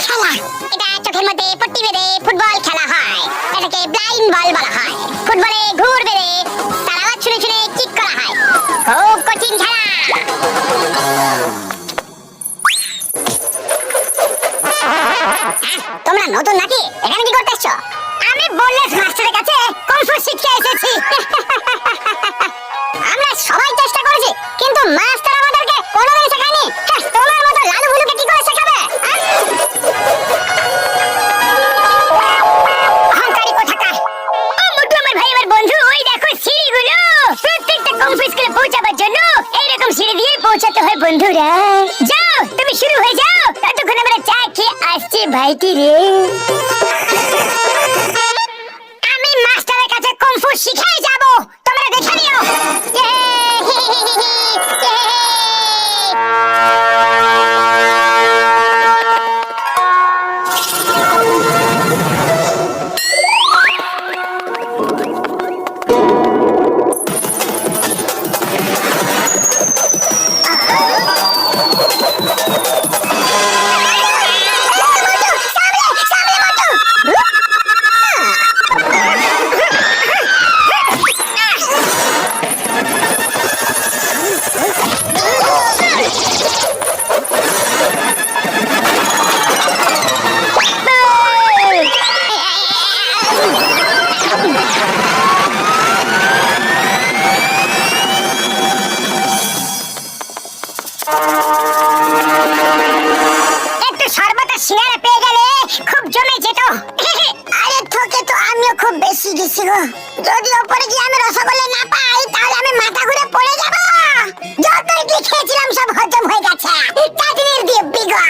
খেলা। এটা চোখের মধ্যে পট্টি বেঁধে ফুটবল খেলা হয়। এটাকে ব্লাইন্ড বল বলা হয়। ফুটবলে ঘুর বেঁধে তার আওয়াজ শুনে শুনে কিক করা হয়। খুব কঠিন খেলা। তোমরা নতুন নাকি? এখানে কি করতে এসছো? আমি বললেস মাস্টারের কাছে কুংফু শিখতে এসেছি। আমরা সবাই চেষ্টা করেছি, কিন্তু মাস্টার আমাদেরকে কোনোদিন শেখায়নি। তোমার মতো লালু ভুলুকে কি করে শেখাবে? অহংকারী কোথাকার। ও মোটু আমার ভাই আমার বন্ধু, ওই দেখো সিঁড়িগুলো। প্রত্যেকটা কুংফু স্কুলে পৌঁছাবার জন্য এইরকম সিঁড়ি দিয়ে পৌঁছাতে হয় বন্ধুরা। যাও তুমি শুরু হয়ে যাও, ততক্ষণ আমরা চা খেয়ে আসছি ভাইটি রে। আমি মাস্টারের কাছে কুংফু শিখে যাব, তোমরা দেখে নিও। একটু শরবত আর সিঙ্গারা পেয়ে গেলে খুব জমে যেত। আরে তোকে তো আমিও খুব বেশি গেছি গো। যদি ওপরে গিয়ে আমি রসগোল্লা না পাই তাহলে আমি মাথা ঘুরে পড়ে যাব। যত ইডলি খেয়েছিলাম সব হজম হয়ে গেছে। চাটনির দিয়ে বিগা।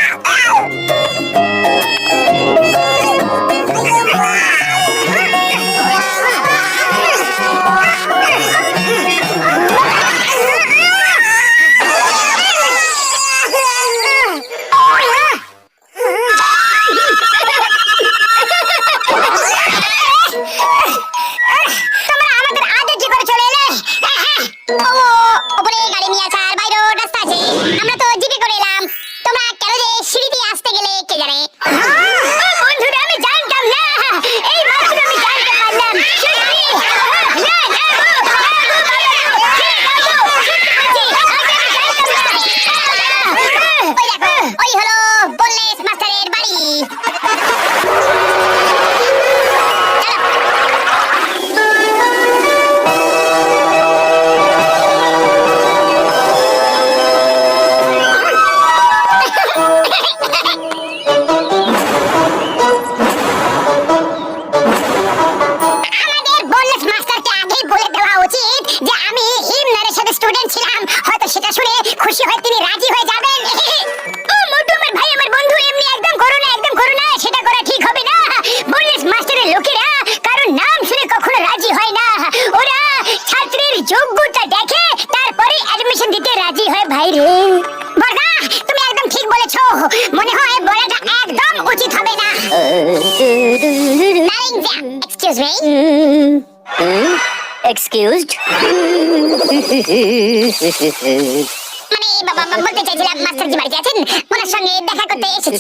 খুশি হয়ে তিনি রাজি হয়ে যাবেন। ও মোটু আমার ভাই আমার বন্ধু, এমনি একদম করো না, সেটা করা ঠিক হবে না। বললেস মাস্টারের লোকেরা কারণ নাম শুনে কখনো রাজি হয় না। ওরা ছাত্রের যোগ্যতা দেখে তারপরে অ্যাডমিশন দিতে রাজি হয় ভাই রে। বর্গা তুমি একদম ঠিক বলেছো, মনে হয় বলাটা একদম উচিত হবে না। এক্সকিউজড মানে বলতে চাইছিলাম মাস্টার জি বাড়িতে আছেন, ওনার সঙ্গে দেখা করতে এসেছি।